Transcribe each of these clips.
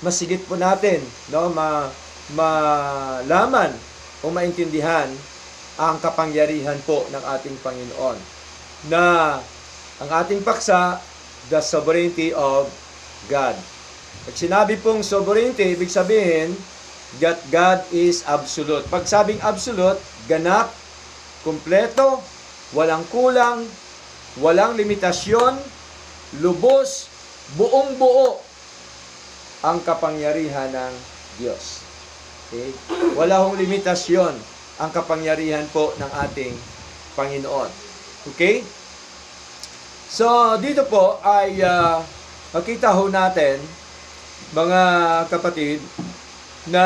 masigit po natin, no, malaman o maintindihan ang kapangyarihan po ng ating Panginoon. Na ang ating paksa, the sovereignty of God. Pag sinabi pong sovereignty, ibig sabihin, that God is absolute. Pag sabing absolute, ganap, kumpleto, walang kulang, walang limitasyon, lubos, buong buo ang kapangyarihan ng Diyos. Okay? Wala hong limitasyon ang kapangyarihan po ng ating Panginoon. Okay? So, dito po ay makita ho natin, mga kapatid, na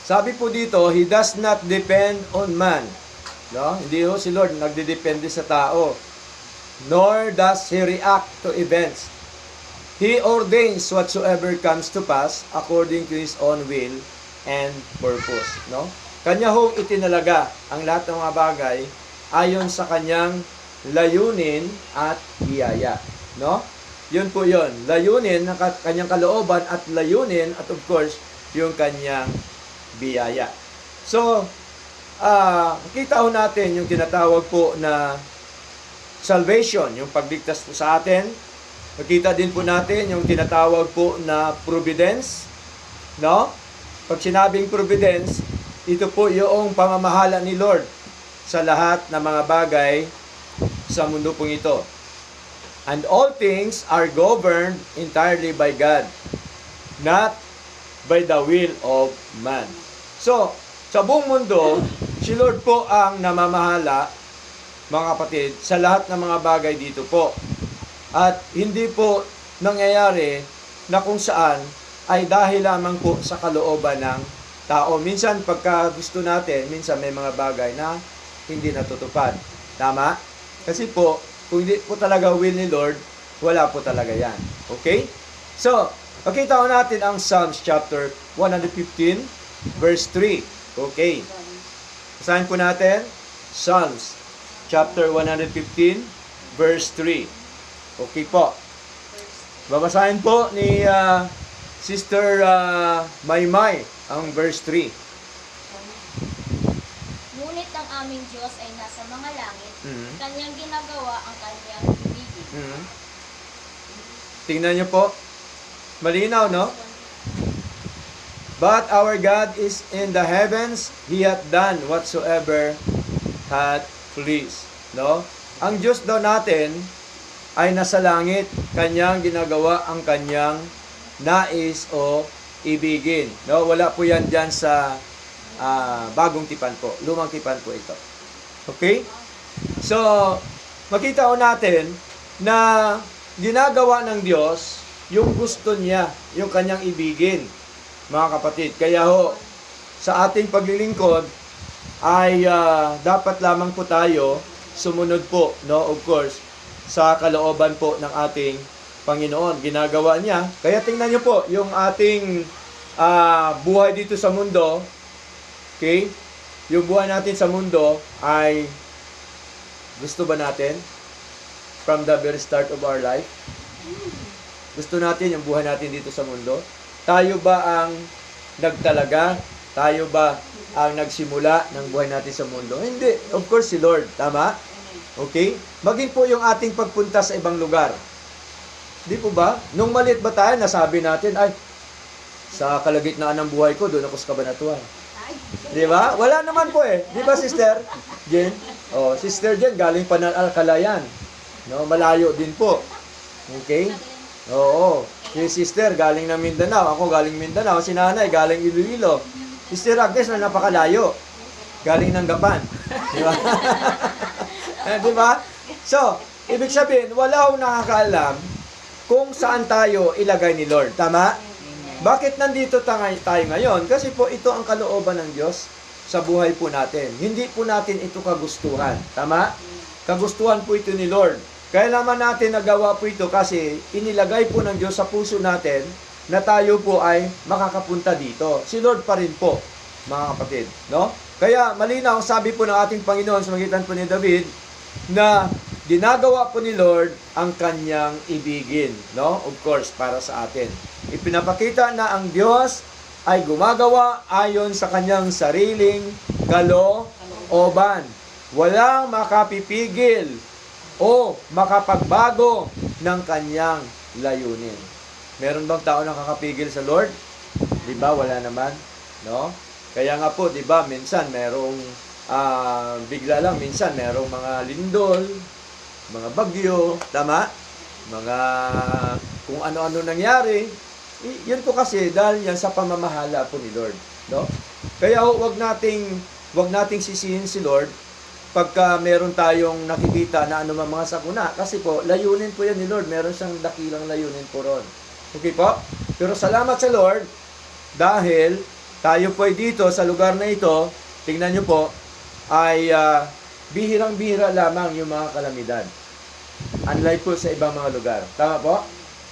sabi po dito, He does not depend on man. No? Hindi ho si Lord nagdedepende sa tao. Nor does He react to events. He ordains whatsoever comes to pass according to His own will and purpose. No? Kanya hong itinalaga ang lahat ng mga bagay ayon sa kanyang layunin at biyaya. No? Yun po yun. Layunin ng kanyang kalooban at layunin at of course, yung kanyang biyaya. So, kita ho natin yung tinatawag po na salvation, yung pagligtas po sa atin. Makita din po natin yung tinatawag po na providence. No? Pag sinabing providence, ito po yung pamamahala ni Lord sa lahat ng mga bagay sa mundo pong ito. And all things are governed entirely by God, not by the will of man. So, sa buong mundo, si Lord po ang namamahala, mga kapatid, sa lahat ng mga bagay dito po. At hindi po nangyayari na kung saan ay dahil lamang po sa kalooban ng tao. Minsan, pagka gusto natin, minsan may mga bagay na hindi natutupad. Tama? Kasi po, kung hindi po talaga will ni Lord, wala po talaga yan. Okay? So, makita ko natin ang Psalms chapter 115, verse 3. Okay. Basahin po natin. Psalms chapter 115, verse 3. Okay po. Babasahin po ni Sister Maymay ang verse 3. Ngunit ang aming Diyos ay nasa mga langit, kanyang ginagawa ang kanyang ibigin. Tingnan niyo po. Malinaw, no? But our God is in the heavens, He hath done whatsoever hath pleased. No? Ang Diyos daw natin ay nasa langit, kanyang ginagawa ang kanyang nais o ibigin. No? Wala po yan dyan sa bagong tipan po. Lumang tipan po ito. Okay? So, makita ko natin na ginagawa ng Diyos yung gusto niya, yung kanyang ibigin, mga kapatid. Kaya ho, sa ating paglilingkod ay dapat lamang po tayo sumunod po, no, of course, sa kalooban po ng ating Panginoon. Ginagawa niya. Kaya tingnan niyo po, yung ating buhay dito sa mundo, okay? Yung buhay natin sa mundo ay gusto ba natin? From the very start of our life? Gusto natin yung buhay natin dito sa mundo? Tayo ba ang nagtalaga? Tayo ba ang nagsimula ng buhay natin sa mundo? Hindi. Of course, si Lord. Tama? Okay? Maging po yung ating pagpunta sa ibang lugar. Di po ba? Nung maliit ba tayo, nasabi natin, ay, sa kalagitnaan ng buhay ko, doon ako sa Kabanatuan. Di ba? Wala naman po eh. Di ba, Sister Jen? Oh, Sister Jen, galing pa ng Alcalayan. No, malayo din po. Okay? Oo. Si Sister, galing ng Mindanao. Ako galing Mindanao. Si Nanay, galing Iloilo. Sister Agnes, na napakalayo. Galing ng Gapan. Di ba? Di ba? So, ibig sabihin, wala akong nakakaalam kung saan tayo ilagay ni Lord. Tama? Bakit nandito tayo ngayon? Kasi po ito ang kalooban ng Diyos sa buhay po natin. Hindi po natin ito kagustuhan. Tama? Kagustuhan po ito ni Lord. Kaya naman natin nagawa po ito kasi inilagay po ng Diyos sa puso natin na tayo po ay makakapunta dito. Si Lord pa rin po, mga kapatid. No? Kaya malinaw, sabi po ng ating Panginoon sa magitan po ni David, na ginagawa po ni Lord ang kanyang ibigin, no? Of course, para sa atin. Ipinapakita na ang Diyos ay gumagawa ayon sa kanyang sariling kalooban. Walang makapipigil o makapagbago ng kanyang layunin. Meron bang tao nakakapigil sa Lord? Di ba? Wala naman, no? Kaya nga po, di ba, minsan merong bigla lang, minsan merong mga lindol, mga bagyo, tama? Mga kung ano-ano nangyari. Yun po kasi dahil yan sa pamamahala po ni Lord, no? Kaya wag nating sisihin si Lord pagka meron tayong nakikita na anumang mga sakuna, kasi po layunin po yan ni Lord, meron siyang dakilang layunin po ron. Okay po? Pero salamat sa Lord dahil tayo po ay dito sa lugar na ito, tingnan nyo po, ay bihirang-bihira lamang yung mga kalamidad. Unlike po sa ibang mga lugar. Tama po?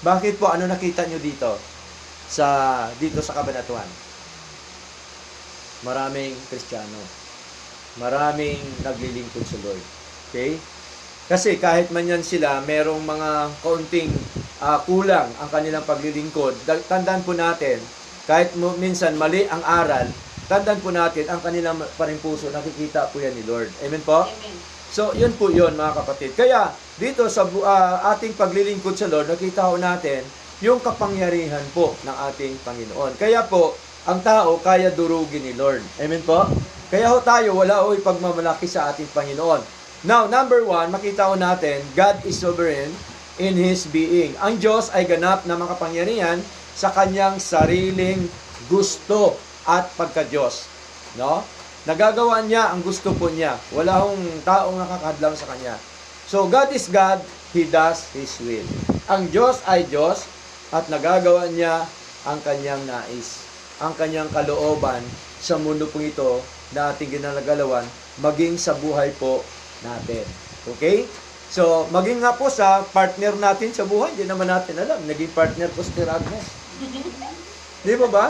Bakit po? Ano nakita nyo dito? Dito sa Cabanatuan? Maraming Kristiyano. Maraming naglilingkod sa Lord. Okay? Kasi kahit man yan sila, merong mga kaunting kulang ang kanilang paglilingkod. Tandaan po natin, kahit minsan mali ang aral, tandaan po natin, ang kanilang paring puso, nakikita po yan ni Lord. Amen po? Amen. So, yun po yun, mga kapatid. Kaya, dito sa ating paglilingkod sa Lord, nakita ko natin yung kapangyarihan po ng ating Panginoon. Kaya po, ang tao kaya durugin ni Lord. Amen po? Kaya ho tayo, wala ho ipagmamalaki sa ating Panginoon. Now, number 1, makita ko natin, God is sovereign in His being. Ang Diyos ay ganap na makapangyarihan sa kanyang sariling gusto at pagka-Diyos. No? Nagagawa niya ang gusto po niya. Wala hong taong nakakadlang sa kanya. So, God is God, He does His will. Ang Diyos ay Diyos at nagagawa niya ang kanyang nais, ang kanyang kalooban sa mundo po ito na ating ginagalawan, maging sa buhay po natin. Okay? So, maging nga po sa partner natin sa buhay, hindi naman natin alam. Naging partner po si Agnes. Di ba ba?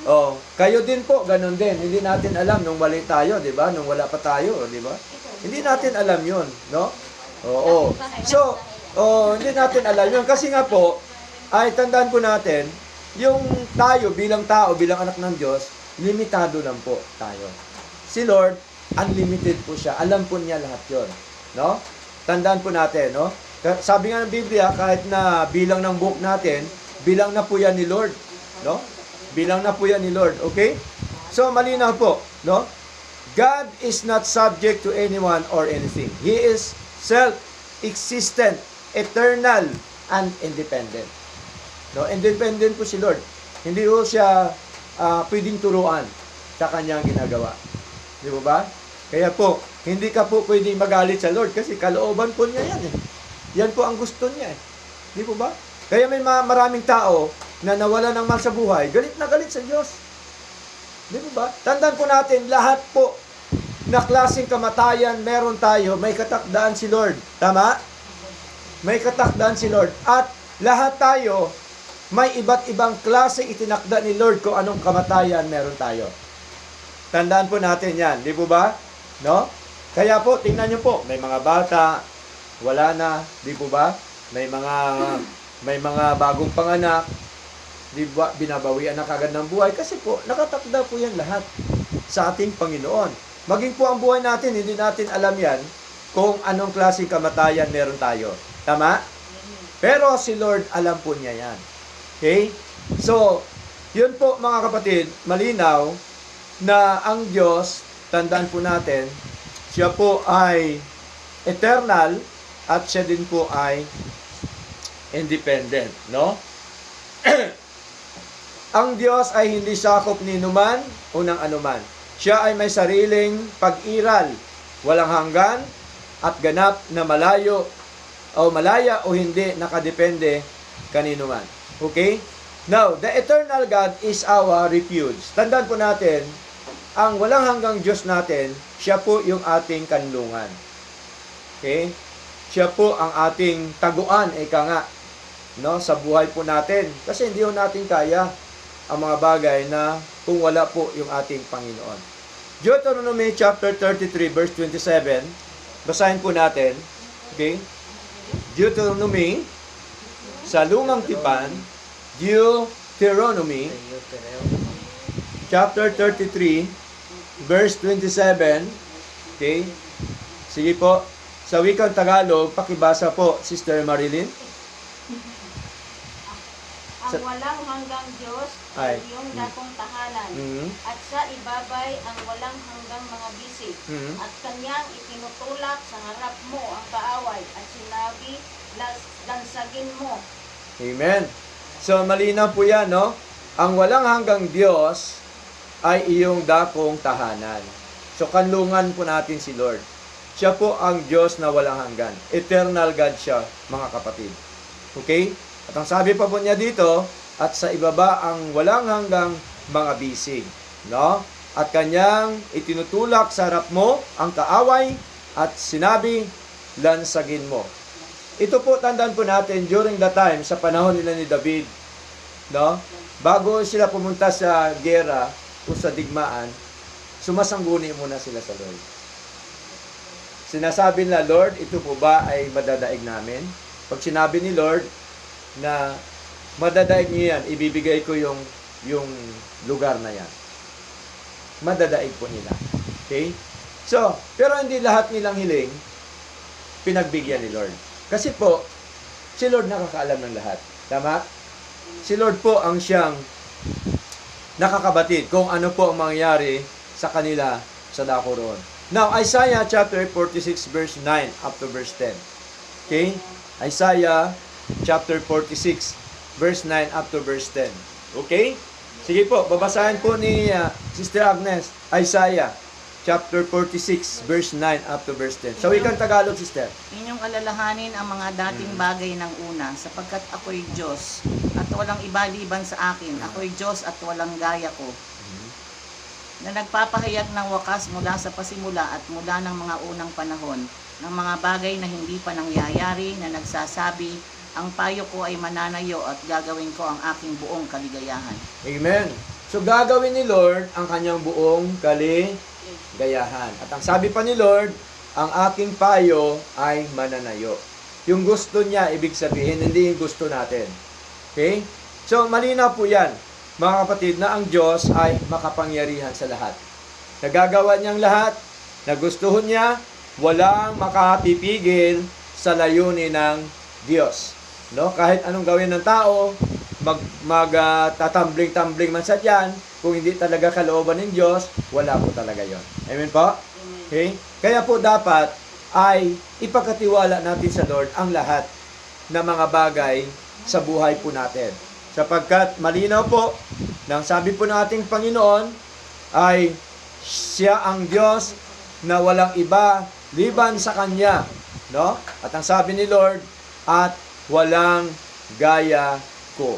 Oh, kayo din po, ganun din. Hindi natin alam nung mali tayo, di ba? Nung wala pa tayo, di ba? Hindi natin alam yun, no? Oo. So, hindi natin alam yun. Kasi nga po, ay tandaan po natin, yung tayo bilang tao, bilang anak ng Diyos, limitado lang po tayo. Si Lord, unlimited po siya. Alam po niya lahat yun, no? Tandaan po natin, no? Sabi nga ng Biblia, kahit na bilang ng book natin, bilang na po yan ni Lord, no? Bilang na po yan ni Lord, okay? So, malinaw po, no? God is not subject to anyone or anything. He is self-existent, eternal, and independent. No? Independent po si Lord. Hindi po siya pwedeng turuan sa kanyang ginagawa. Di ba ba? Kaya po, hindi ka po pwedeng magalit sa Lord kasi kalooban po niya yan. Yan po ang gusto niya. Di ba ba? Kaya may maraming tao na nawala ng mal sa buhay, galit na galit sa Diyos. Di ba ba? Tandaan po natin, lahat po na klaseng kamatayan meron tayo, may katakdaan si Lord. Tama? May katakdaan si Lord. At lahat tayo, may iba't ibang klase itinakda ni Lord kung anong kamatayan meron tayo. Tandaan po natin yan. Di ba ba? No? Kaya po, tingnan nyo po, may mga bata, wala na, di po ba? May mga bagong panganak, di ba, binabawian na kagad ng buhay kasi po, nakatakda po yan lahat sa ating Panginoon. Maging po ang buhay natin, hindi natin alam yan kung anong klaseng kamatayan meron tayo. Tama? Pero si Lord, alam po niya yan. Okay? So, yun po mga kapatid, malinaw na ang Diyos, tandaan po natin, siya po ay eternal at siya din po ay independent, no? Ang Diyos ay hindi sakop ni numan o ng anuman. Siya ay may sariling pag-iral, walang hanggan, at ganap na malaya o hindi nakadepende kanino man. Okay? Now, the eternal God is our refuge. Tandaan po natin, ang walang hanggang Diyos natin, siya po yung ating kanlungan. Okay? Siya po ang ating taguan, ika nga, no, sa buhay po natin. Kasi hindi po natin kaya ang mga bagay na kung wala po yung ating Panginoon. Deuteronomy chapter 33 verse 27, basahin po natin. Okay? Deuteronomy, sa lumang tipan, Deuteronomy, chapter 33, verse 27. Okay? Sige po. Sa wikang Tagalog, pakibasa po, Sister Marilyn. Ang walang hanggang Diyos Ay. ay iyong dakong tahanan, Mhm. at sa ibabay ang walang hanggang mga bisig, Mhm. at kanyang itinutulak sa harap mo ang kaaway, at sinabi, lansagin mo. Amen. So, malinaw po yan, no? Ang walang hanggang Diyos ay iyong dakong tahanan. So, kanlungan po natin si Lord. Siya po ang Diyos na walang hanggan. Eternal God siya, mga kapatid. Okay? At ang sabi pa po niya dito, at sa ibaba ang walang hanggang mga bisig. No? At kanyang itinutulak sa harap mo ang kaaway at sinabi, lansagin mo. Ito po, tandaan po natin, during the time, sa panahon nila ni David, no? Bago sila pumunta sa gera o sa digmaan, sumasangguni muna sila sa Lord. Sinasabi nila, Lord, ito po ba ay madadaig namin? Pag sinabi ni Lord na madadaig niyo yan, ibibigay ko yung lugar na yan. Madadaig po nila. Okay? So, pero hindi lahat nilang hiling pinagbigyan ni Lord. Kasi po, si Lord nakakaalam ng lahat. Tama? Si Lord po ang siyang nakakabatid kung ano po ang mangyayari sa kanila sa dako roon. Now, Isaiah chapter 46 verse 9 up to verse 10. Okay? Isaiah chapter 46 verse 9 up to verse 10. Okay? Sige po, babasahin po ni Sister Agnes, Isaiah chapter 46 verse 9 up to verse 10. Sa wikang Tagalog, Sister. Inyong alalahanin ang mga dating bagay ng una, sapagkat ako'y Diyos, at walang ibaliban sa akin. Ako'y Diyos at walang gaya ko, na nagpapahayag ng wakas mula sa pasimula at mula ng mga unang panahon, ng mga bagay na hindi pa nangyayari, na nagsasabi, ang payo ko ay mananayo at gagawin ko ang aking buong kaligayahan. Amen. So, gagawin ni Lord ang kanyang buong kaligayahan. At ang sabi pa ni Lord, ang aking payo ay mananayo. Yung gusto niya, ibig sabihin, hindi yung gusto natin. Okay? So, malinaw po yan, mga kapatid, na ang Diyos ay makapangyarihan sa lahat. Nagagawa niyang lahat, nagustuhan niya, walang makapipigil sa layunin ng Diyos. No? Kahit anong gawin ng tao, tatambling-tambling man sa diyan, kung hindi talaga kalooban ng Diyos, wala po talaga yon. Amen po? Okay? Kaya po dapat ay ipagkatiwala natin sa Lord ang lahat na mga bagay sa buhay po natin. Sapagkat malinaw po, nang sabi po ng ating Panginoon, ay siya ang Diyos na walang iba liban sa Kanya. No? At ang sabi ni Lord, at walang gaya ko.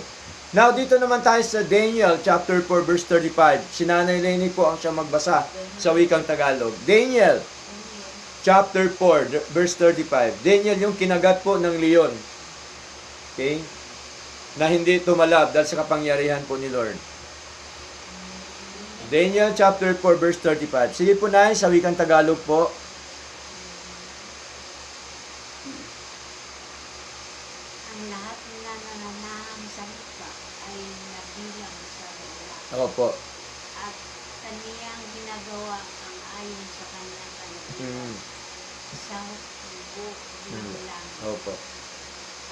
Now, dito naman tayo sa Daniel chapter 4 verse 35. Si Nanay Lenny po ang siya magbasa sa wikang Tagalog. Daniel chapter 4 verse 35. Daniel yung kinagat po ng leon. Okay? Na hindi tumalab dahil sa kapangyarihan po ni Lord. Daniel chapter 4 verse 35. Sige po na sa wikang Tagalog po. Ang lahat na nananahan sa lupa ay nabilang sa wala, Opo. at kaniyang ginagawa ang ayon sa kanyang kalooban, sa hukbo ng langit, Opo.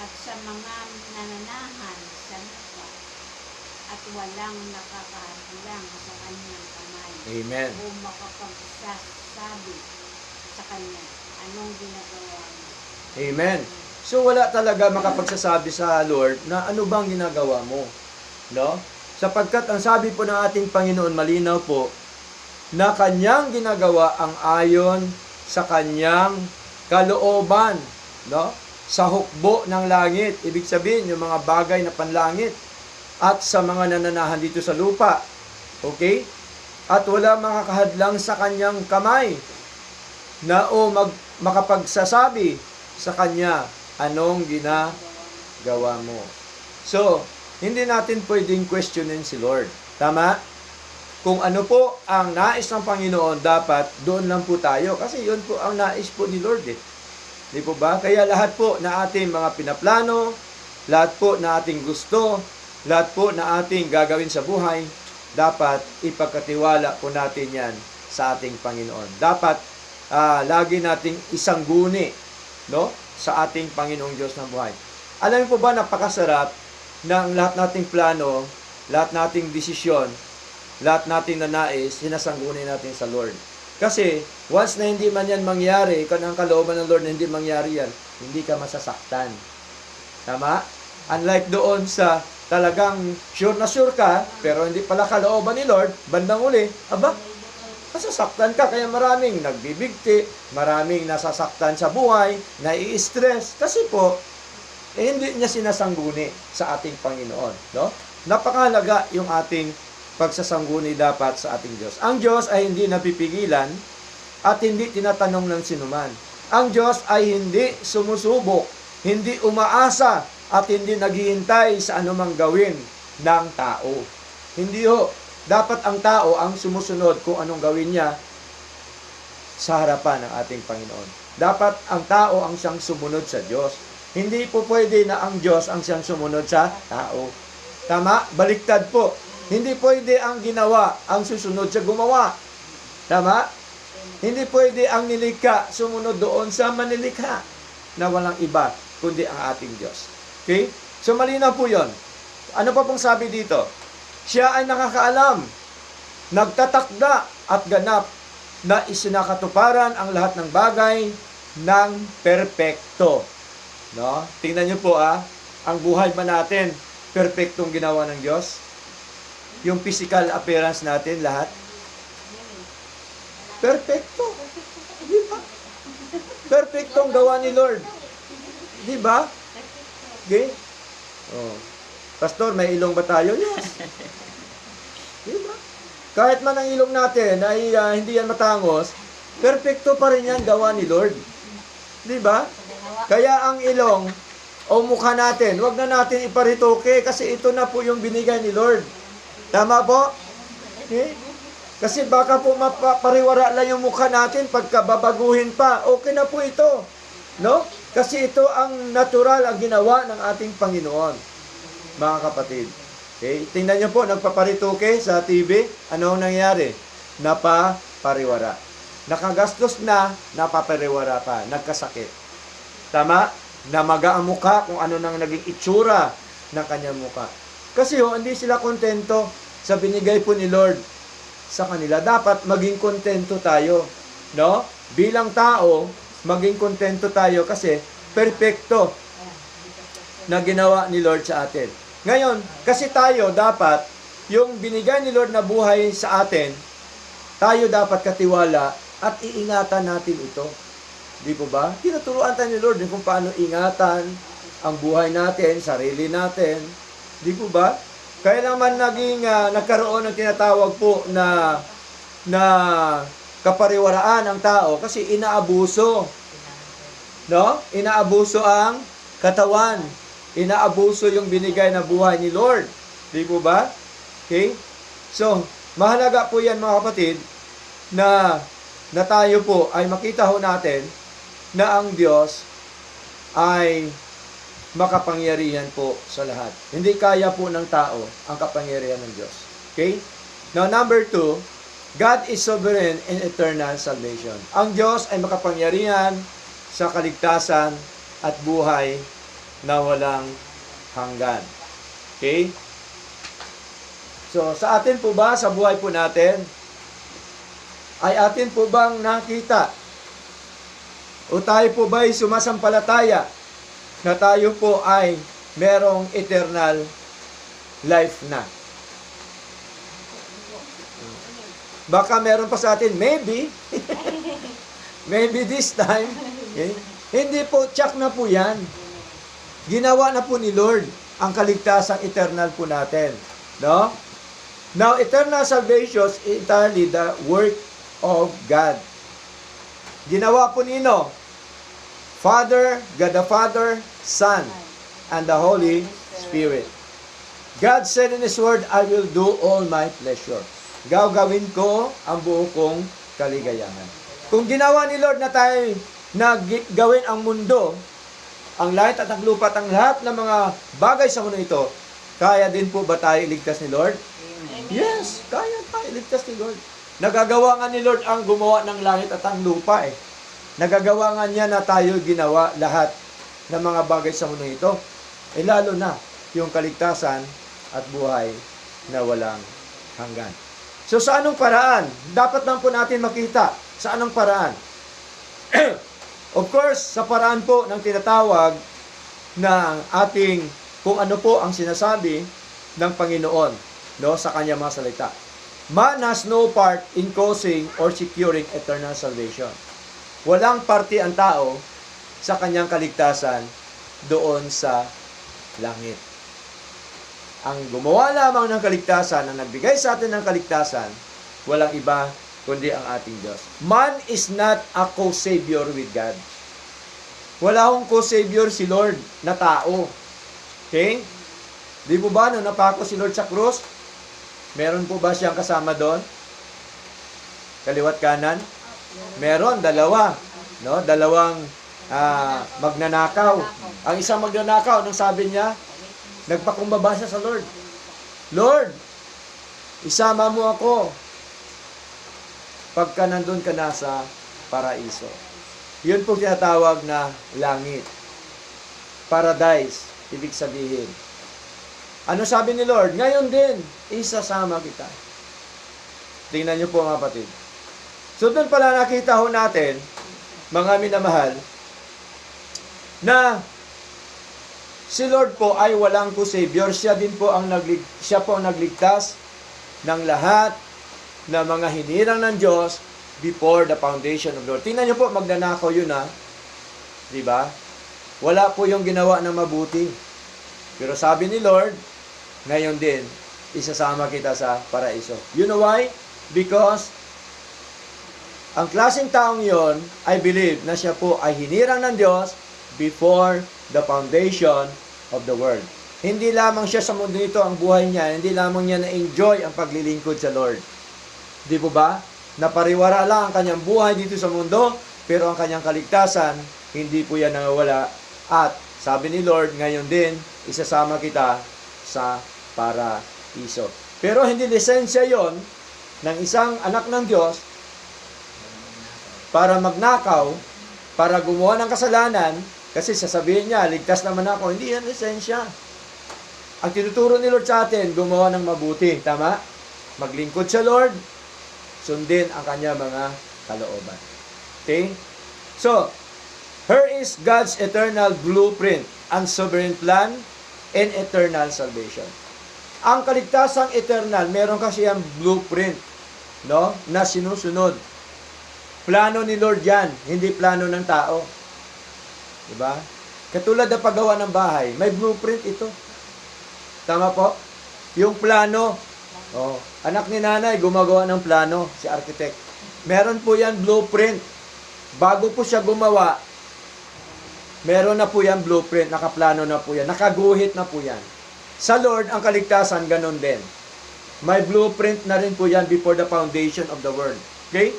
at sa mga nananahan sa lupa, at walang nakakahadlang sa kanyang kamay, Amen. o makapagsasabi sa kanya, anong ginagawa mo? Amen. So wala talaga makapagsasabi sa Lord na ano bang ginagawa mo. No? Sapagkat ang sabi po ng ating Panginoon malinaw po na kanyang ginagawa ang ayon sa kanyang kalooban, no? Sa hukbo ng langit, ibig sabihin yung mga bagay na panlangit at sa mga nananahan dito sa lupa. Okay? At wala makakahadlang sa kanyang kamay na makapagsasabi sa kanya anong ginagawa mo. So, hindi natin pwedeng questionin si Lord. Tama? Kung ano po ang nais ng Panginoon, dapat doon lang po tayo. Kasi yun po ang nais po ni Lord. Di po ba? Kaya lahat po na ating mga pinaplano, lahat po na ating gusto, lahat po na ating gagawin sa buhay, dapat ipagkatiwala po natin yan sa ating Panginoon. Dapat lagi nating isangguni, no, sa ating Panginoong Diyos ng buhay. Alam niyo po ba, napakasarap ng lahat nating plano, lahat nating desisyon, lahat nating nanais, sinasanggunin natin sa Lord. Kasi, once na hindi man yan mangyari, kung ang kalooban ng Lord na hindi mangyari yan, hindi ka masasaktan. Tama? Unlike doon sa talagang sure na sure ka, pero hindi pala kalooban ni Lord, bandang uli, masasaktan ka. Kaya maraming nagbibigti, maraming nasasaktan sa buhay, nai-stress. Kasi po, hindi niya sinasangguni sa ating Panginoon. No? Napakahalaga yung ating pagsasangguni dapat sa ating Diyos. Ang Diyos ay hindi napipigilan at hindi tinatanong ng sinuman. Ang Diyos ay hindi sumusubok, hindi umaasa at hindi naghihintay sa anumang gawin ng tao. Hindi ho. Dapat ang tao ang sumusunod kung anong gawin niya sa harapan ng ating Panginoon. Dapat ang tao ang siyang sumunod sa Diyos. Hindi po pwede na ang Diyos ang siyang sumunod sa tao. Tama? Baliktad po. Hindi pwede ang ginawa ang susunod sa gumawa. Tama? Hindi pwede ang nilikha sumunod doon sa manilikha na walang iba kundi ang ating Diyos. Okay? So malinaw po yun. Ano pa pong sabi dito? Siya ay nakakaalam, nagtatakda at ganap na isinakatuparan ang lahat ng bagay ng perpekto. No? Tingnan niyo po ang buhay ba natin, perpektong ginawa ng Diyos? Yung physical appearance natin, lahat? Perfecto. Di ba? Perfectong gawa ni Lord. Di ba? Okay? Oh. Pastor, may ilong ba tayo? Yes. Di ba? Kahit man ang ilong natin ay hindi yan matangos, perfecto pa rin yan gawa ni Lord. Di ba? Kaya ang ilong o mukha natin, wag na natin iparitoke kasi ito na po yung binigay ni Lord. Tama po? Okay? Kasi baka po mapariwara lang yung mukha natin pagka babaguhin pa. Okay na po ito. No? Kasi ito ang natural ang ginawa ng ating Panginoon. Mga kapatid. Okay? Tingnan niyo po, nagpaparitoke sa TV. Ano ang nangyari? Napapariwara. Nakagastos na, napapariwara pa. Nagkasakit. Tama? Namaga ang mukha kung ano nang naging itsura ng kanyang mukha. Kasi hindi sila kontento sa binigay po ni Lord sa kanila. Dapat maging kontento tayo. No? Bilang tao, maging kontento tayo kasi perfecto na ginawa ni Lord sa atin. Ngayon, kasi tayo dapat, yung binigay ni Lord na buhay sa atin, tayo dapat katiwala at iingatan natin ito. Di po ba? Tinuturuan tayo ni Lord kung paano ingatan ang buhay natin, sarili natin. Di po ba? Kaya naman nagkaroon ng tinatawag po na kapariwaraan ang tao kasi inaabuso. No? Inaabuso ang katawan. Inaabuso yung binigay na buhay ni Lord. Di po ba? Okay? So, mahalaga po yan mga kapatid na tayo po ay makita ho natin na ang Diyos ay makapangyarihan po sa lahat. Hindi kaya po ng tao ang kapangyarihan ng Diyos. Okay? Now, number 2, God is sovereign in eternal salvation. Ang Diyos ay makapangyarihan sa kaligtasan at buhay na walang hanggan. Okay? So, sa atin po ba, sa buhay po natin, ay atin po bang nakita o tayo po ba'y sumasampalataya na tayo po ay merong eternal life na? Baka meron pa sa atin, maybe. Maybe this time. Okay? Hindi po, tsak na po yan. Ginawa na po ni Lord ang kaligtasang eternal po natin. No? Now, eternal salvation is entirely the work of God. Ginawa po nino? Father, God the Father, Son, and the Holy Spirit. God said in His Word, I will do all my pleasure. Gagawin ko ang buo kong kaligayahan. Kung ginawa ni Lord na tayo na gawin ang mundo, ang langit at ang lupa at ang lahat ng mga bagay sa mundo ito, kaya din po ba tayo iligtas ni Lord? Amen. Yes, kaya tayo iligtas ni Lord. Nagagawa nga ni Lord ang gumawa ng langit at ang lupa eh. Nagagawa nga niya na tayo ginawa lahat ng mga bagay sa mundo ito. Eh lalo na yung kaligtasan at buhay na walang hanggan. So sa anong paraan? Dapat lang po natin makita sa anong paraan. Of course, sa paraan po ng tinatawag ng ating kung ano po ang sinasabi ng Panginoon, no, sa kanyang mga salita. Man has no part in causing or securing eternal salvation. Walang parte ang tao sa kanyang kaligtasan doon sa langit. Ang gumawa lamang ng kaligtasan, ang nagbigay sa atin ng kaligtasan, walang iba kundi ang ating Diyos. Man is not a co-savior with God. Wala akong co-savior si Lord na tao. Okay? Di po ba nung napako si Lord sa krus, meron po ba siyang kasama doon? Kaliwat kanan? Meron, dalawa. No? Dalawang magnanakaw. Ang isang magnanakaw, nung sabi niya, nagpakumbaba siya sa Lord. Lord, isama mo ako pagka nandun ka na sa paraiso. Yun po tinatawag na langit. Paradise, ibig sabihin. Ano sabi ni Lord? Ngayon din, isasama kita. Tingnan niyo po mga kapatid. So doon pala nakita ho natin, mga minamahal, na si Lord po ay walang co-savior. Siya po ang nagligtas ng lahat na mga hinirang ng Diyos before the foundation of the world. Tingnan niyo po, magnanakaw yun ha. Diba? Wala po yung ginawa ng mabuti. Pero sabi ni Lord, ngayon din, isasama kita sa paraiso. You know why? Because ang klaseng taong yon, I believe na siya po ay hinirang ng Diyos before the foundation of the world. Hindi lamang siya sa mundo ito ang buhay niya, hindi lamang niya na-enjoy ang paglilingkod sa Lord. Di po ba? Napariwara lang ang kanyang buhay dito sa mundo, pero ang kanyang kaligtasan, hindi po yan nawawala. At sabi ni Lord, ngayon din, isasama kita sa paraiso. Pero hindi lisensya yon ng isang anak ng Diyos para magnakaw, para gumawa ng kasalanan, kasi sasabihin niya, ligtas naman ako. Hindi yan lisensya. Ang tinuturo ni Lord sa atin, gumawa ng mabuti. Tama? Maglingkod sa Lord, sundin ang kanya mga kalooban. Okay? So, here is God's eternal blueprint and sovereign plan and eternal salvation. Ang kaligtasang eternal, meron kasi yung blueprint, no, na sinusunod. Plano ni Lord yan, hindi plano ng tao. Diba? Katulad ng paggawa ng bahay, may blueprint ito. Tama po? Yung plano, anak ni nanay, gumagawa ng plano, si architect. Meron po yan blueprint. Bago po siya gumawa, meron na po yan blueprint, nakaplano na po yan, nakaguhit na po yan. Sa Lord, ang kaligtasan, ganun din. May blueprint na rin po yan before the foundation of the world. Okay?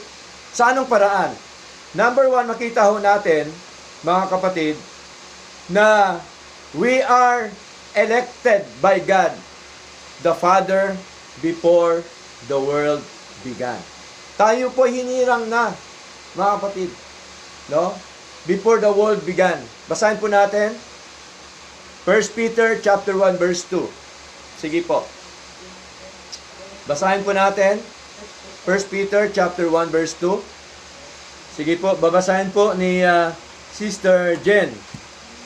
Sa anong paraan? Number one, makita ho natin, mga kapatid, na we are elected by God, the Father, before the world began. Tayo po hinirang na, mga kapatid, no? Before the world began. Basahin po natin 1 Peter chapter 1 verse 2. Sige po. Basahin po natin 1 Peter chapter 1 verse 2. Sige po, babasahin po ni Sister Jen.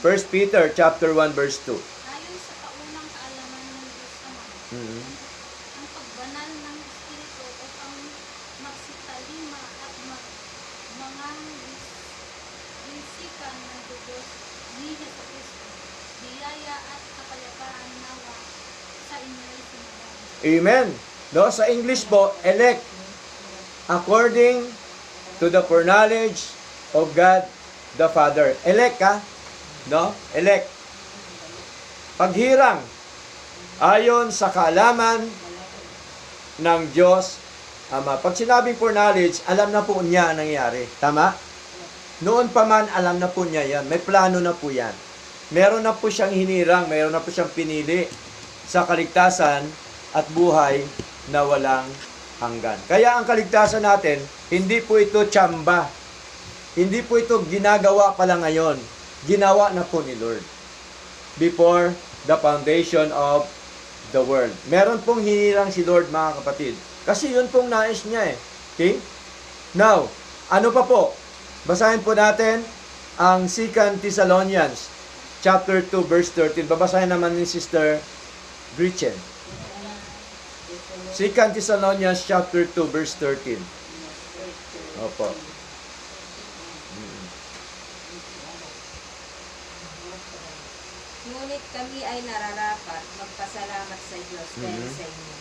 1 Peter chapter 1 verse 2. Ayon sa kaunang kaalaman ng Diyos Ama, ang pagbanal ng Espiritu upang magsitalima at mga linsikan ng Diyos ni Jesucristo, biyaya at kapayapaan nawa sa inyo'y sinabi. Amen. No, sa English po, elect according to the foreknowledge of God the Father. Elect ka? No? Elect. Paghirang ayon sa kaalaman ng Diyos Ama. Pag sinabing foreknowledge, alam na po niya ang nangyari. Tama? Noon pa man, alam na po niya yan. May plano na po yan. Meron na po siyang hinirang, meron na po siyang pinili sa kaligtasan at buhay na walang hanggan. Kaya ang kaligtasan natin, hindi po ito tsamba. Hindi po ito ginagawa pa lang ngayon. Ginawa na po ni Lord. Before the foundation of the world. Meron pong hinirang si Lord, mga kapatid. Kasi yun pong nais niya eh. Okay? Now, ano pa po? Basahin po natin ang 2 Thessalonians chapter 2 verse 13. Babasahin naman ni Sister Gretchen. 2 Thessalonians chapter 2 verse 13. Opo. Ngunit kami ay nararapat magpasalamat sa Diyos dahil sa inyo,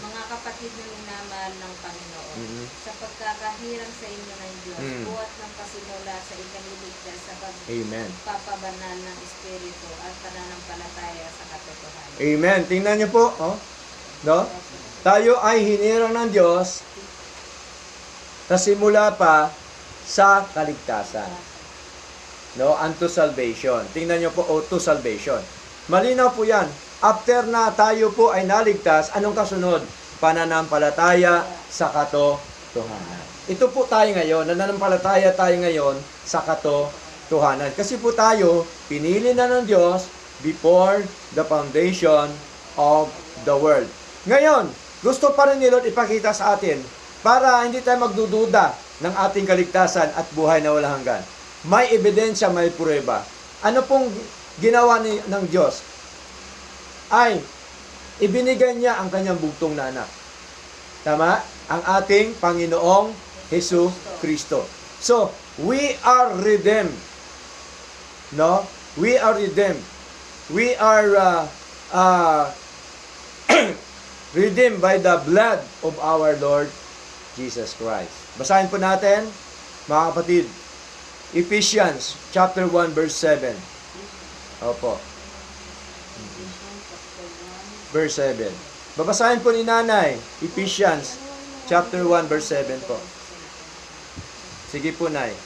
mga kapatid na minamahal ng Panginoon, sa pagkakahirang sa inyo ng Diyos, buhat ng pasimula sa ikaniligtas sa Amen. pagpapabanal ng Espiritu at pananampalataya sa katotohanan. Amen. Tingnan niyo po, oh. No? Tayo ay hinirang ng Diyos sa simula pa sa kaligtasan. No, unto salvation. Tingnan niyo po, to salvation. Malinaw po 'yan. After na tayo po ay naligtas, anong kasunod? Pananampalataya sa katotohanan. Ito po tayo ngayon, nananampalataya tayo ngayon sa katotohanan. Kasi po tayo, pinili na ng Diyos before the foundation of the world. Ngayon, gusto pa rin ni Lord ipakita sa atin para hindi tayo magdududa ng ating kaligtasan at buhay na walang hanggan. May ebidensya, may pruweba. Ano pong ginawa ng Diyos? Ay, ibinigay niya ang kanyang bugtong na anak. Tama? Ang ating Panginoong Hesus Kristo. So, we are redeemed. No? We are redeemed. We are redeemed by the blood of our Lord Jesus Christ. Basahin po natin, mga kapatid, Ephesians chapter 1 verse 7. Opo. Verse 7. Babasahin po ni Nanay, Ephesians chapter 1 verse 7 po. Sige po, Nay.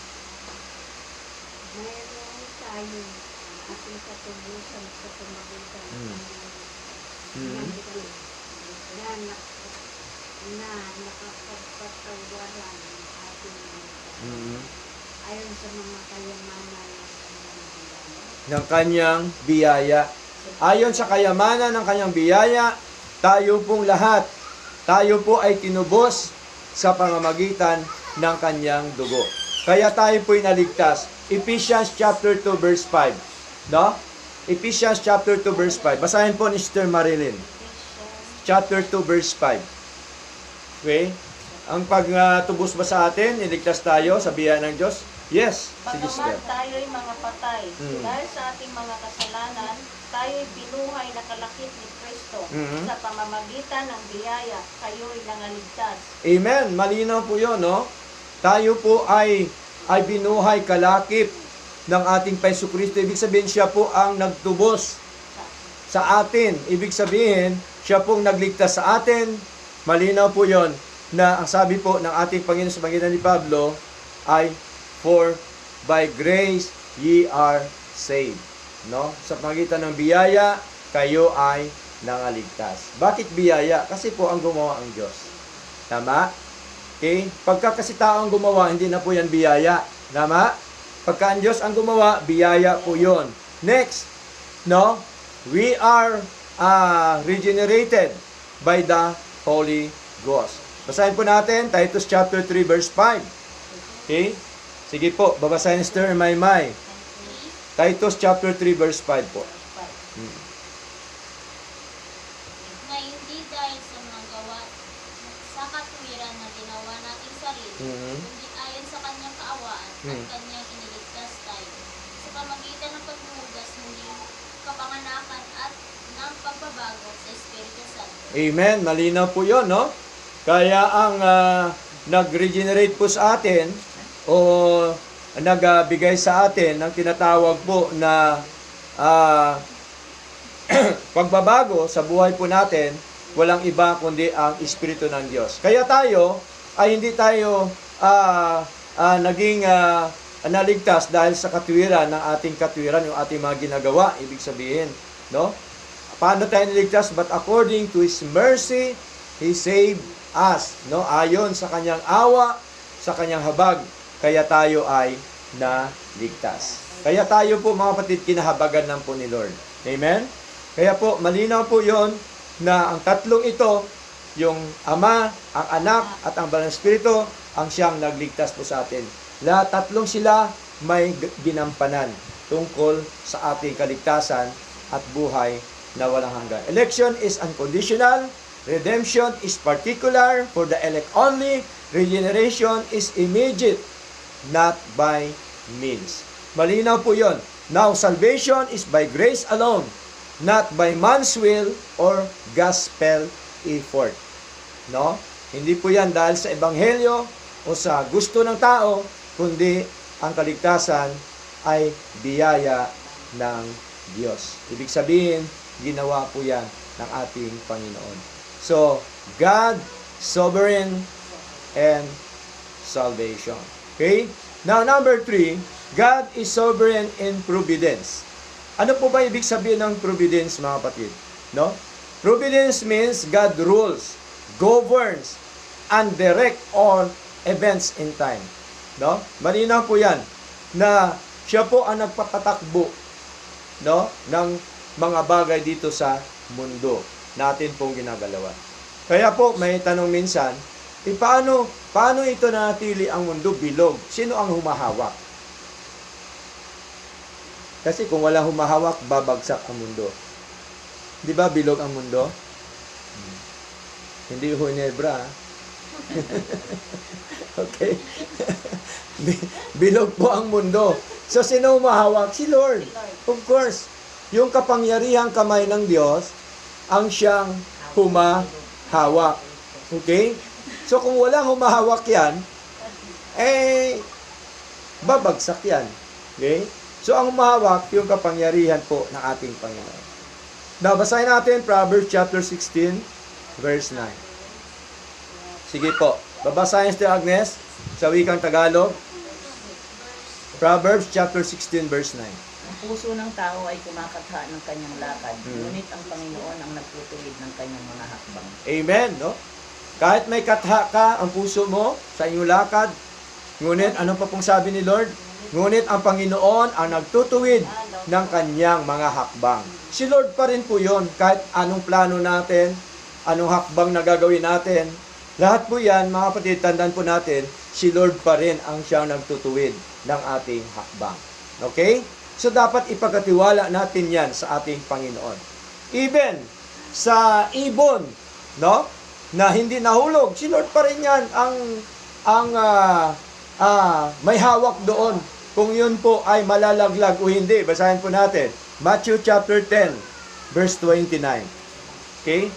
Mayroon tayo ating katubusan sa pamagitan ng na nakapagpatawaran ng ating mga ayon sa mga kayamanan Ng kanyang biyaya. Ayon sa kayamanan ng kanyang biyaya, tayo pong lahat, tayo po ay tinubos sa pamamagitan ng kanyang dugo. Kaya tayo po'y naligtas. Ephesians chapter 2 verse 5. No? Ephesians chapter 2 verse 5. Basahin po ni Sister Marilyn. Chapter 2 verse 5. Okay? Ang pagtubos ba sa atin, niligtas tayo sa biyaya ng Diyos? Yes. Sige, Sister. Bagamat tayo'y mga patay, dahil sa ating mga kasalanan, tayo'y binuhay na kalakip ni Kristo. Sa pamamagitan ng biyaya, kayo'y nangaligtas. Amen. Malinaw po yun, no? Tayo po ay binuhay kalakip ng ating Paiso Kristo. Ibig sabihin, siya po ang nagtubos sa atin. Ibig sabihin, siya pong nagligtas sa atin. Malinaw po yon na ang sabi po ng ating Panginoon sa pangitan ni Pablo ay, for by grace ye are saved. No? Sa pangitan ng biyaya, kayo ay nangaligtas. Bakit biyaya? Kasi po ang gumawa ang Diyos. Tama? Okay? Pagka kasi tao ang gumawa, hindi na po yan biyaya. Tama? Pagka ang Diyos ang gumawa, biyaya po yon. Next, no? We are regenerated by the Holy Ghost. Basahin po natin, Titus chapter 3 verse 5. Okay? Sige po, babasahin Sister Maymay. Titus chapter 3 verse 5 po. Na hindi dahil sa mga gawa sa katuwiran na ginawa nating sarili, kundi ayon sa kanyang kaawaan at kanyang iniligtas tayo sa pamagitan ng paghuhugas muli, kapanganakan at ng pagbabago sa Espiritu Santo. Amen. Malinaw po yun, no? Kaya ang nag-regenerate po sa atin o nagbigay sa atin ng tinatawag po na pagbabago sa buhay po natin, walang iba kundi ang Espiritu ng Diyos. Kaya tayo ay hindi tayo naging naligtas dahil sa katwiran ng ating katwiran, yung ating mga ginagawa, ibig sabihin, no? Paano tayo niligtas? But according to His mercy, He saved us, no? Ayon sa kanyang awa, sa kanyang habag, kaya tayo ay naligtas. Kaya tayo po mga kapatid, kinahabagan lang po ni Lord. Amen? Kaya po, malinaw po yon na ang tatlong ito, yung Ama, ang Anak, at ang Banal na Espiritu, ang siyang nagligtas po sa atin. Lahat tatlong sila may ginampanan tungkol sa ating kaligtasan at buhay na walang hanggan. Election is unconditional, redemption is particular for the elect only, regeneration is immediate, not by means. Malinaw po yon. Now, salvation is by grace alone, not by man's will or gospel effort. No? Hindi po yan dahil sa ebanghelyo o sa gusto ng tao, kundi ang kaligtasan ay biyaya ng Diyos. Ibig sabihin, ginawa po yan ng ating Panginoon. So, God, sovereign, and salvation. Okay? Now, number 3, God is sovereign in providence. Ano po ba ibig sabihin ng providence, mga kapatid? No? Providence means God rules, governs, and direct all events in time. No? Malinaw po yan na siya po ang nagpapatakbo, no, ng mga bagay dito sa mundo natin pong ginagalawan. Kaya po may tanong minsan, paano ito nanatili ang mundo bilog? Sino ang humahawak? Kasi kung wala humahawak, babagsak ang mundo. Di ba bilog ang mundo? Hindi Hunebra. Okay? Bilog po ang mundo. So, sino humahawak? Si Lord. Of course, yung kapangyarihang kamay ng Diyos, ang siyang humahawak. Okay? So, kung walang humahawak yan, babagsak yan. Okay? So, ang humahawak, yung kapangyarihan po ng ating Panginoon. Now, basahin natin Proverbs chapter 16, verse 9. Sige po. Babasahin si Agnes sa wikang Tagalog. Proverbs chapter 16, verse 9. Ang puso ng tao ay kumakatha ng kanyang lakad, ngunit ang Panginoon ang nagtutuwid ng kanyang mga hakbang. Amen, no? Kahit may katha ka ang puso mo sa inyong lakad, ngunit ano pa pong sabi ni Lord? Ngunit ang Panginoon ang nagtutuwid ng kanyang mga hakbang. Si Lord pa rin po yun. Kahit anong plano natin, anong hakbang na gagawin natin, lahat po yan, mga kapatid, tandaan po natin, si Lord pa rin ang siyang nagtutuwid ng ating hakbang. Okay? So, dapat ipagkatiwala natin yan sa ating Panginoon. Even sa ibon, no? Na hindi nahulog, si Lord pa rin yan ang may hawak doon. Kung yun po ay malalaglag o hindi. Basahin po natin. Matthew chapter 10, verse 29. Okay?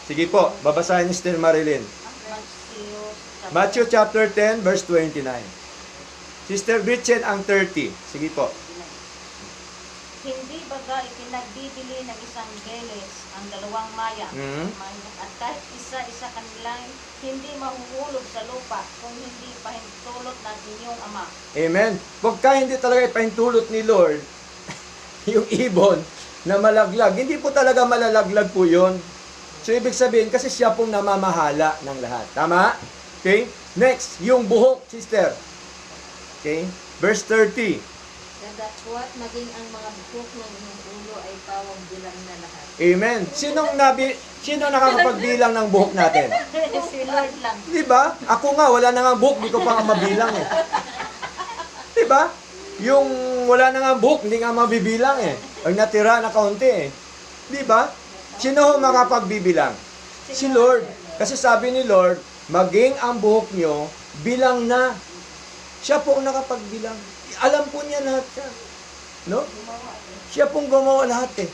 Sige po, babasahin ni Sister Marilyn. Matthew chapter 10, verse 29. Sister Gretchen ang 30. Sige po. Hindi baga ipinagbibili ng isang geles ang dalawang maya, at kahit isa-isa kanilang hindi mahuhulog sa lupa kung hindi pahintulot ng inyong Ama. Amen. Pagka hindi talaga ipahintulot ni Lord, yung ibon na malaglag, hindi po talaga malalaglag po yun. So, ibig sabihin, kasi siya pong namamahala ng lahat. Tama? Okay? Next, yung buhok, sister. Okay? Verse 30. Kadatwat maging ang mga buhok ng inyong ulo ay pawang bilang na lahat. Amen. Sino nakakapagbilang ng buhok natin? Si Lord lang. Di ba? Ako nga, wala na nga buhok, di ko pa nga mabilang eh. Di ba? Yung wala na nga buhok, hindi nga mabibilang eh. Pag natira na kaunti eh. Di ba? Sino ho makapagbibilang? Si Lord. Kasi sabi ni Lord, maging ang buhok nyo, bilang na. Siya po ang nakapagbilang. Alam po niya lahat siya. No? Siya pong gumawa lahat eh.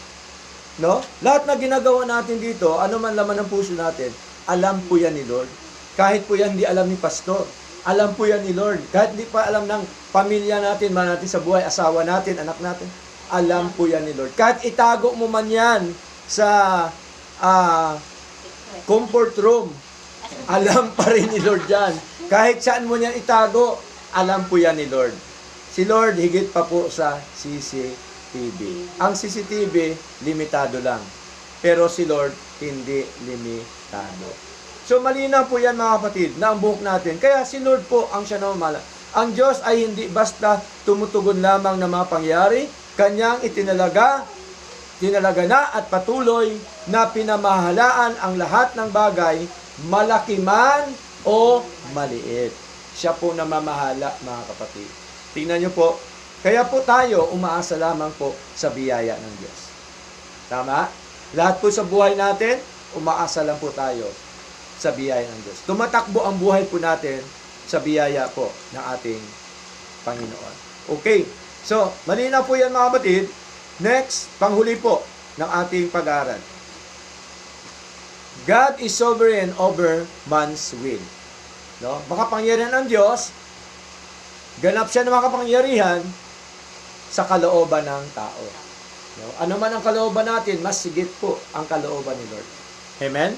No? Lahat na ginagawa natin dito, ano man laman ng puso natin, alam po yan ni Lord. Kahit po yan di alam ni pastor. Alam po yan ni Lord. Kahit di pa alam ng pamilya natin, man natin sa buhay, asawa natin, anak natin, alam po yan ni Lord. Kahit itago mo man yan sa comfort room, alam pa rin ni Lord yan. Kahit saan mo yan itago, alam po yan ni Lord. Si Lord, higit pa po sa CCTV. Ang CCTV, limitado lang. Pero si Lord, hindi limitado. So, malinaw po yan mga kapatid, na ang buhok natin. Kaya si Lord po ang siya na mamala. Ang Diyos ay hindi basta tumutugon lamang ng mga pangyari, kanyang tinalaga na at patuloy na pinamahalaan ang lahat ng bagay, malaki man o maliit. Siya po namamahala, mga kapatid. Tingnan nyo po, kaya po tayo umaasa lamang po sa biyaya ng Diyos. Tama? Lahat po sa buhay natin, umaasa lang po tayo sa biyaya ng Diyos. Tumatakbo ang buhay po natin sa biyaya po ng ating Panginoon. Okay, so malinaw po yan mga kapatid. Next, panghuli po ng ating pag-aaral. God is sovereign over man's will. No? Makapangyarihan ng Diyos, ganap siya ng makapangyarihan sa kalooban ng tao. No? Ano man ang kalooban natin, mas sigit po ang kalooban ni Lord. Amen?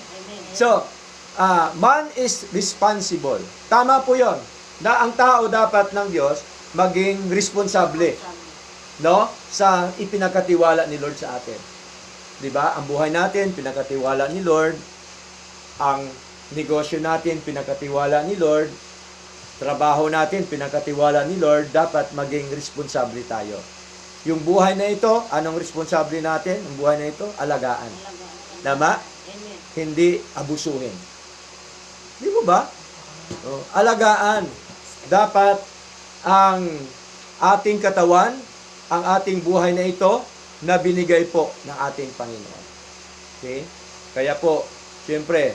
So, man is responsible. Tama po yon na ang tao dapat ng Diyos maging responsable, no, sa ipinagkatiwala ni Lord sa atin. 'Di ba? Ang buhay natin pinagkatiwala ni Lord, ang negosyo natin pinagkatiwala ni Lord, trabaho natin pinagkatiwala ni Lord, dapat maging responsable tayo. Yung buhay na ito, anong responsable natin? Ang buhay na ito, alagaan. Tama? Hindi abusuhin. Di mo ba? Alagaan. Dapat ang ating katawan, ang ating buhay na ito, na binigay po ng ating Panginoon. Okay? Kaya po, siyempre,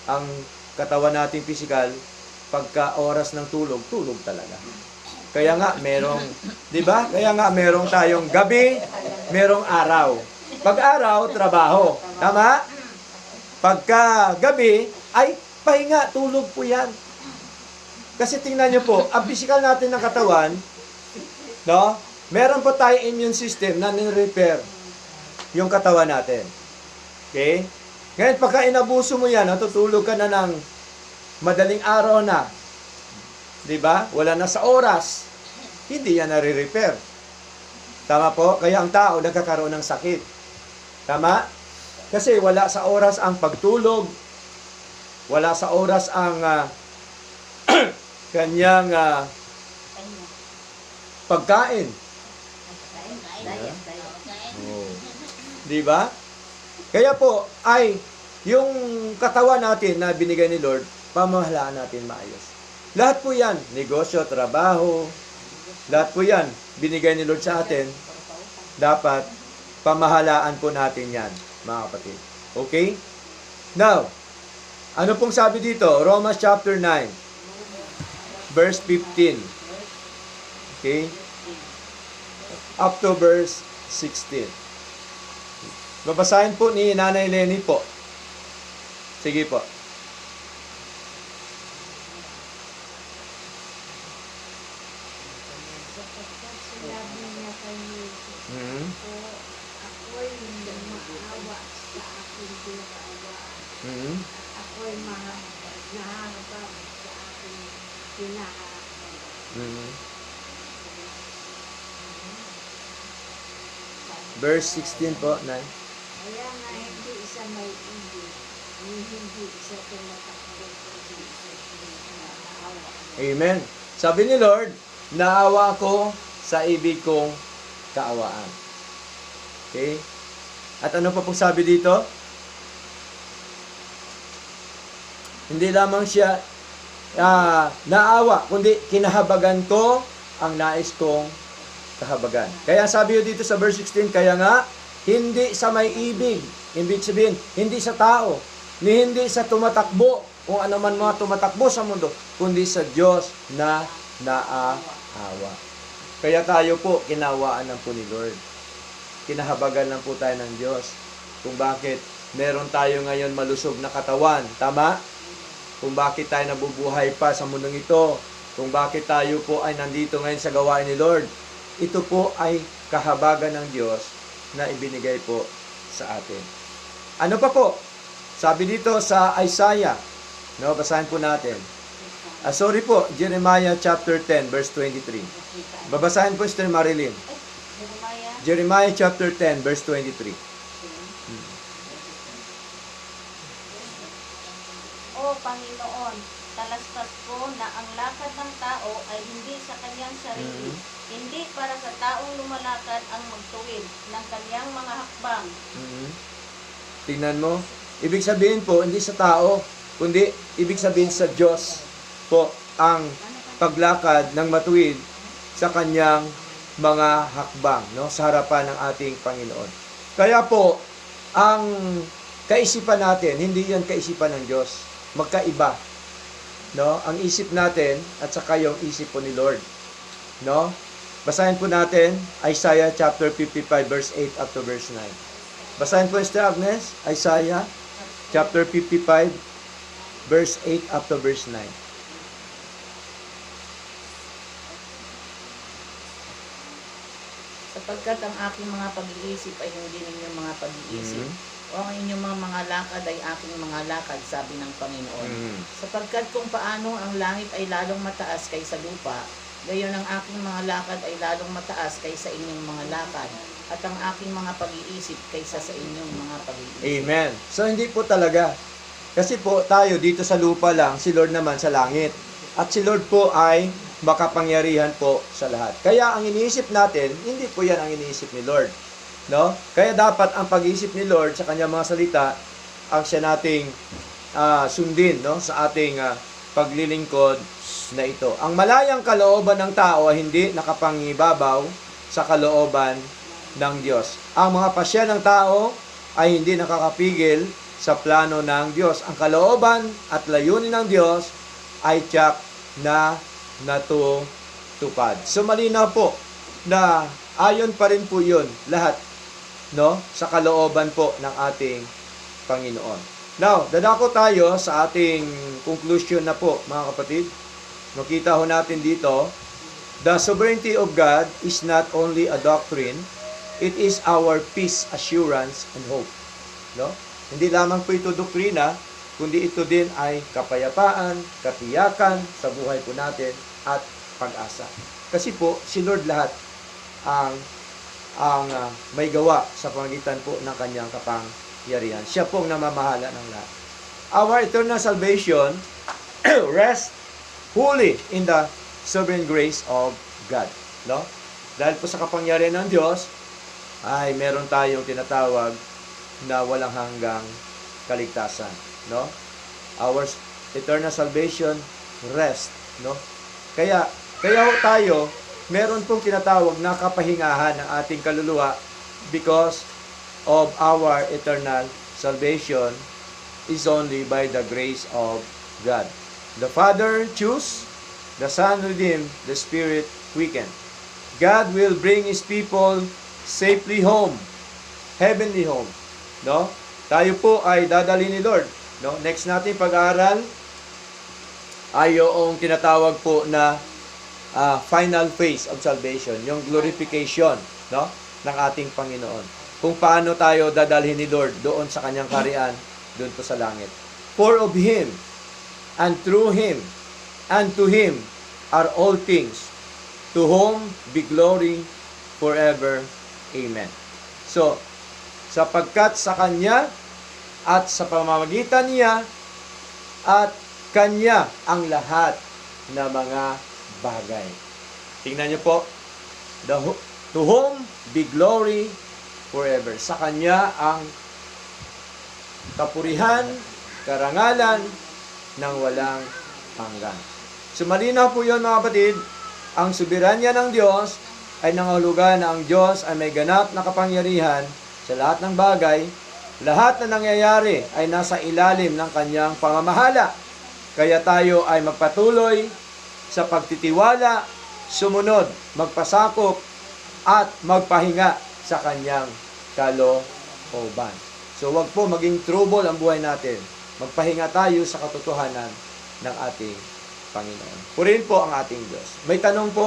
ang katawan nating pisikal, pagka oras ng tulog, tulog talaga. Kaya nga, merong, di ba? Kaya nga, merong tayong gabi, merong araw. Pag araw, trabaho. Tama? Pagka gabi, ay pahinga, tulog po yan. Kasi tingnan nyo po, ang physical natin ng katawan, no? Meron po tayong immune system na nire-repair yung katawan natin. Okay? Ngayon, pagka inabuso mo yan, natutulog ka na ng madaling araw na. Diba? Wala na sa oras. Hindi yan nare-repair. Tama po? Kaya ang tao nagkakaroon ng sakit. Tama? Kasi wala sa oras ang pagtulog, wala sa oras ang kanyang pagkain. Oh. Di ba? Kaya po, ay, yung katawan natin na binigay ni Lord, pamahalaan natin maayos. Lahat po yan, negosyo, trabaho, lahat po yan, binigay ni Lord sa atin, dapat pamahalaan po natin yan, mga kapatid. Okay? Now, ano pong sabi dito? Romans chapter 9, verse 15. Okay? Up to verse 16. Babasahin po ni Nanay Lenny po. Sige po. Sinabi niya kay Jesus, ako'y maawa sa aking pinakaawaan. Ako'y naharapag sa aking pinaharapag. Verse 16 po, Nay. Kaya nga hindi isa may ibig, hindi isa tumatakbo, hindi isa pinaawa. Amen. Sabi ni Lord, naawa ko sa ibig kong kaawaan. Okay? At ano pa pong sabi dito? Hindi lamang siya naawa, kundi kinahabagan ko ang nais kong kahabagan. Kaya sabi dito sa verse 16, kaya nga, hindi sa may ibig, ibig sabihin, hindi sa tao, ni hindi sa tumatakbo, kung ano man mga tumatakbo sa mundo, kundi sa Diyos na naaawa. Kaya tayo po, kinawaan lang po ni Lord. Kinahabagan lang po tayo ng Diyos. Kung bakit meron tayo ngayon malusog na katawan. Tama? Kung bakit tayo nabubuhay pa sa mundong ito. Kung bakit tayo po ay nandito ngayon sa gawain ni Lord. Ito po ay kahabagan ng Diyos na ibinigay po sa atin. Ano pa po? Sabi dito sa Isaiah, no, basahin po natin. Sorry po, Jeremiah chapter 10, verse 23. Babasahin po, Sister Marilyn. Jeremiah. Jeremiah chapter 10, verse 23. O Panginoon, talastas ko na ang lakad ng tao ay hindi sa kanyang sarili, hindi para sa taong lumalakad ang magtuwid ng kanyang mga hakbang. Tingnan mo. Ibig sabihin po, hindi sa tao, kundi ibig sabihin sa Diyos po ang paglakad ng matuwid sa kanyang mga hakbang, no, sa harapan ng ating Panginoon. Kaya po, ang kaisipan natin, hindi yan kaisipan ng Diyos. Magkaiba. No? Ang isip natin at saka yung isip po ni Lord. No? Basahin po natin Isaiah chapter 55 verse 8 up to verse 9. Basahin po, Sister Agnes, Isaiah chapter 55 verse 8 up to verse 9. Sapagkat ang aking mga pag-iisip ay hindi ninyong mga pag-iisip, o ang inyong mga lakad ay aking mga lakad, sabi ng Panginoon. Sapagkat kung paano ang langit ay lalong mataas kaysa lupa, gayon ang aking mga lakad ay lalong mataas kaysa inyong mga lakad, at ang aking mga pag-iisip kaysa sa inyong mga pag-iisip. Amen. So, hindi po talaga. Kasi po, tayo dito sa lupa lang, si Lord naman sa langit. At si Lord po ay makapangyarihan po sa lahat. Kaya ang iniisip natin, hindi po yan ang iniisip ni Lord. No? Kaya dapat ang pag-iisip ni Lord sa kanyang mga salita, ang siya nating sundin, no, sa ating paglilingkod na ito. Ang malayang kalooban ng tao ay hindi nakapangibabaw sa kalooban ng Diyos. Ang mga pasya ng tao ay hindi nakakapigil sa plano ng Diyos. Ang kalooban at layunin ng Diyos ay tiyak na natutupad. So malinaw po na ayon pa rin po yun lahat, no, sa kalooban po ng ating Panginoon. Now, dadako tayo sa ating conclusion na po, mga kapatid. Makita ho natin dito, the sovereignty of God is not only a doctrine, it is our peace, assurance, and hope. No? Hindi lamang po ito doktrina, kundi ito din ay kapayapaan, katiyakan sa buhay po natin at pag-asa. Kasi po, si Lord lahat ang may gawa sa pamagitan po ng kanyang kapangyarihan. Siya pong namamahala ng lahat. Our eternal salvation rests wholly in the sovereign grace of God. No? Dahil po sa kapangyarihan ng Diyos, ay meron tayong tinatawag na walang hanggang kaligtasan. No? Our eternal salvation rests. No? Kaya tayo, meron pong tinatawag na kapahingahan ng ating kaluluwa because of our eternal salvation is only by the grace of God. The Father choose, the Son redeemed, the Spirit quickened. God will bring His people safely home, heavenly home. No? Tayo po ay dadalhin ni Lord. No? Next natin pag-aaral ay yung tinatawag po na final phase of salvation, yung glorification, no, ng ating Panginoon. Kung paano tayo dadalhin ni Lord doon sa kanyang kaharian, doon po sa langit. For of Him, and through Him, and to Him are all things, to whom be glory forever. Amen. So, sapagkat sa Kanya, at sa pamamagitan niya, at Kanya ang lahat na mga bagay. Tingnan niyo po, to whom be glory forever. Sa Kanya ang kapurihan, karangalan ng walang hanggan. So malinaw po yun, mga kapatid, ang soberanya ng Diyos ay nangahulugan na ang Diyos ay may ganap na kapangyarihan sa lahat ng bagay. Lahat na nangyayari ay nasa ilalim ng Kanyang pamamahala. Kaya tayo ay magpatuloy sa pagtitiwala, sumunod, magpasakop, at magpahinga sa Kanyang kalooban. So wag po maging trouble ang buhay natin. Magpahinga tayo sa katotohanan ng ating Panginoon. Purihin po ang ating Diyos. May tanong po.